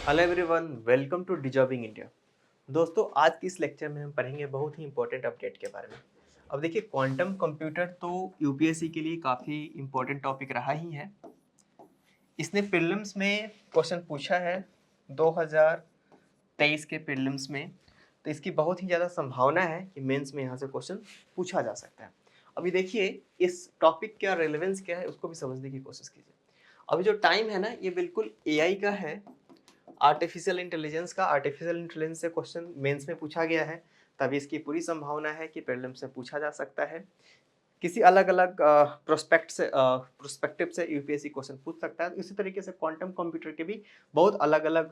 Hello everyone, welcome to dejobbing India. दोस्तों, आज की इस लेक्चर में हम पढ़ेंगे बहुत ही इंपॉर्टेंट अपडेट के बारे में। अब देखिए, क्वांटम कंप्यूटर तो यूपीएससी के लिए काफ़ी इंपॉर्टेंट टॉपिक रहा ही है। इसने प्रीलिम्स में क्वेश्चन पूछा है 2023 के प्रीलिम्स में, तो इसकी बहुत ही ज़्यादा संभावना है कि मेंस में यहाँ से क्वेश्चन पूछा जा सकता है। अभी देखिए, इस टॉपिक का रेलेवेंस क्या है उसको भी समझने की कोशिश कीजिए। अभी जो टाइम है ना, ये बिल्कुल एआई का है, आर्टिफिशियल इंटेलिजेंस का। आर्टिफिशियल इंटेलिजेंस से क्वेश्चन मेंस में पूछा गया है, तभी इसकी पूरी संभावना है कि प्रीलिम्स से पूछा जा सकता है। किसी अलग अलग प्रोस्पेक्टिव से यूपीएससी क्वेश्चन पूछ सकता है। इसी तरीके से क्वांटम कंप्यूटर के भी बहुत अलग अलग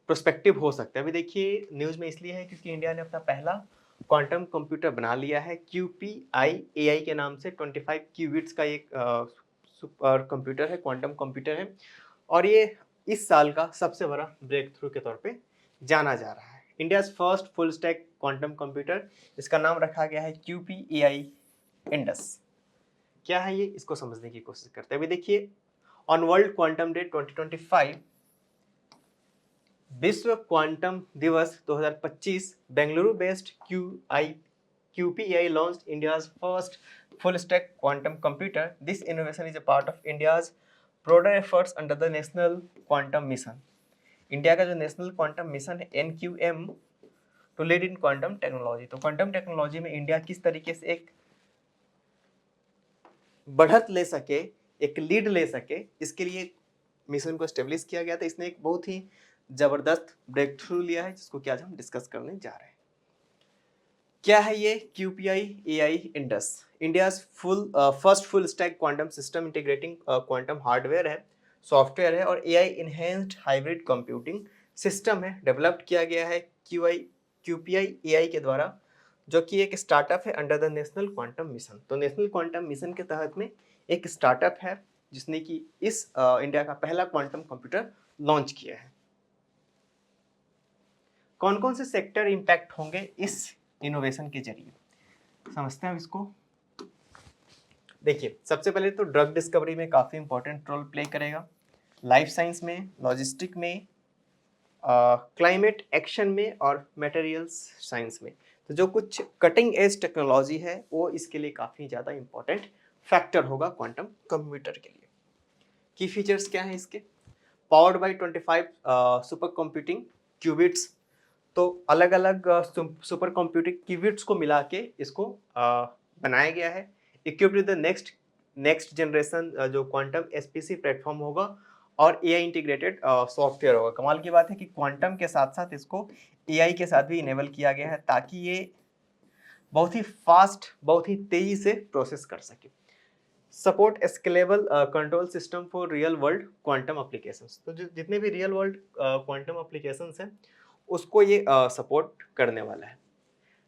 प्रोस्पेक्टिव हो सकते हैं। अभी देखिए, न्यूज़ में इसलिए है क्योंकि इंडिया ने अपना पहला क्वांटम कंप्यूटर बना लिया है। क्यूपीआई एआई के नाम से 25 क्यूबिट्स का एक सुपर कंप्यूटर है, क्वांटम कंप्यूटर है, और ये इस साल का सबसे बड़ा ब्रेक थ्रू के तौर पे जाना जा रहा है। India first full stack quantum computer, इसका नाम रखा गया है QPAI इंडस। क्या है ये, इसको समझने की कोशिश करते हैं। अभी देखिए, ऑन वर्ल्ड क्वांटम डे 2025, विश्व क्वांटम दिवस 2025, Bengaluru based QPAI launched India's first full stack quantum computer. This innovation is a part of India's broader efforts under the National Quantum Mission. India का जो नेशनल क्वांटम मिशन है NQM to lead in quantum technology. तो quantum technology में India किस तरीके से एक बढ़त ले सके, एक लीड ले सके, इसके लिए मिशन को स्टेब्लिश किया गया था। इसने एक बहुत ही जबरदस्त ब्रेक थ्रू लिया है, जिसको कि आज हम डिस्कस करने जा रहे हैं। क्या है ये QPAI Indus? India first full stack quantum system integrating quantum hardware है, सॉफ्टवेयर है और AI enhanced hybrid computing system है। डेवलप्ड किया गया है QPAI के द्वारा, जो कि एक स्टार्टअप है under the national quantum mission. तो नेशनल क्वांटम मिशन के तहत में एक स्टार्टअप है जिसने कि इस इंडिया का पहला क्वांटम कंप्यूटर लॉन्च किया है। कौन कौन से सेक्टर इंपैक्ट होंगे इस इनोवेशन के जरिए, समझते हैं इसको। देखिए, सबसे पहले तो ड्रग डिस्कवरी में काफ़ी इंपॉर्टेंट रोल प्ले करेगा, लाइफ साइंस में, लॉजिस्टिक में, क्लाइमेट एक्शन में और मटेरियल्स साइंस में। तो जो कुछ कटिंग एज टेक्नोलॉजी है वो इसके लिए काफ़ी ज़्यादा इंपॉर्टेंट फैक्टर होगा क्वांटम कंप्यूटर के लिए। की फीचर्स क्या हैं इसके? Powered by 25 super computing qubits. तो अलग अलग सुपर कंप्यूटिंग क्यूबिट्स को मिला के इसको बनाया गया है। Equipped with the next generation जो क्वांटम SPC प्लेटफॉर्म होगा और AI इंटीग्रेटेड सॉफ्टवेयर होगा। कमाल की बात है कि क्वांटम के साथ साथ इसको AI के साथ भी इनेबल किया गया है, ताकि ये बहुत ही फास्ट, बहुत ही तेजी से प्रोसेस कर सके। Support scalable control system for real world quantum applications. तो जितने भी रियल वर्ल्ड क्वांटम एप्लीकेशंस हैं उसको ये सपोर्ट करने वाला है।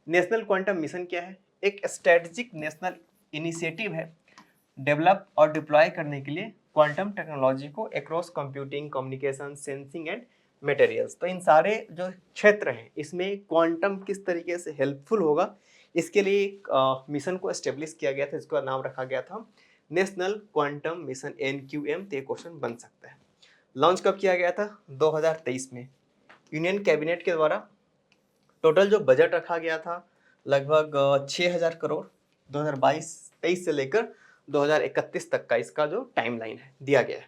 नेशनल क्वांटम मिशन क्या है? एक स्ट्रेटेजिक नेशनल इनिशिएटिव है डेवलप और डिप्लॉय करने के लिए क्वांटम टेक्नोलॉजी को across computing, communication, sensing and materials. तो इन सारे जो क्षेत्र हैं इसमें क्वांटम किस तरीके से हेल्पफुल होगा, इसके लिए एक मिशन को एस्टेब्लिश किया गया था, इसका नाम रखा गया था नेशनल क्वांटम मिशन NQM। तो ये क्वेश्चन बन सकता है। लॉन्च कब किया गया था? 2023 में। यूनियन कैबिनेट के द्वारा टोटल जो बजट रखा गया था लगभग 6,000 करोड़ 2022-23 से लेकर 2031 तक का इसका जो टाइमलाइन है दिया गया है।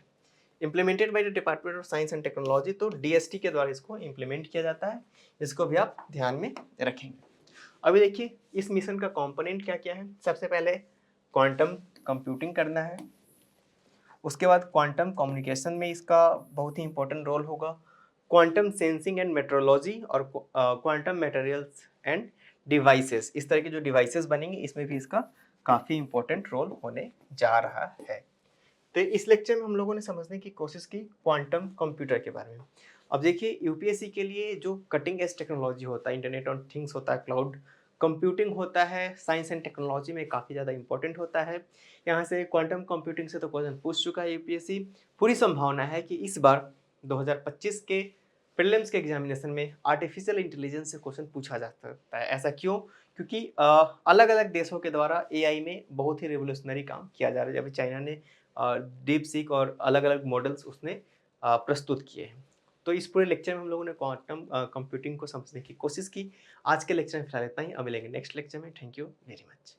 Implemented by the department of science and technology. तो DST के द्वारा इसको इम्प्लीमेंट किया जाता है, इसको भी आप ध्यान में रखेंगे। अभी देखिए, इस मिशन का कंपोनेंट क्या क्या है। सबसे पहले क्वांटम कंप्यूटिंग करना है, उसके बाद क्वांटम कम्युनिकेशन में इसका बहुत ही इंपॉर्टेंट रोल होगा, क्वांटम सेंसिंग एंड मेट्रोलॉजी और क्वांटम मटेरियल्स एंड डिवाइसेस। इस तरह के जो डिवाइसेस बनेंगे इसमें भी इसका काफ़ी इंपॉर्टेंट रोल होने जा रहा है। तो इस लेक्चर में हम लोगों ने समझने की कोशिश की क्वांटम कंप्यूटर के बारे में। अब देखिए, यूपीएससी के लिए जो कटिंग एज टेक्नोलॉजी होता है, इंटरनेट ऑफ थिंग्स होता है, क्लाउड कंप्यूटिंग होता है, साइंस एंड टेक्नोलॉजी में काफ़ी ज़्यादा इंपॉर्टेंट होता है। यहाँ से क्वांटम कंप्यूटिंग से तो क्वेश्चन पूछ चुका है यूपीएससी। पूरी संभावना है कि इस बार 2025 के प्रीलिम्स के एग्जामिनेशन में आर्टिफिशियल इंटेलिजेंस से क्वेश्चन पूछा जा सकता है। ऐसा क्यों? क्योंकि अलग अलग देशों के द्वारा AI में बहुत ही रिवोल्यूशनरी काम किया जा रहा है। अभी चाइना ने डीप सीक और अलग अलग मॉडल्स उसने प्रस्तुत किए हैं। तो इस पूरे लेक्चर में हम लोगों ने क्वांटम कंप्यूटिंग को समझने की कोशिश की। आज के लेक्चर में फिलहाल इतना ही, अब मिलेंगे नेक्स्ट लेक्चर में। Thank you very much.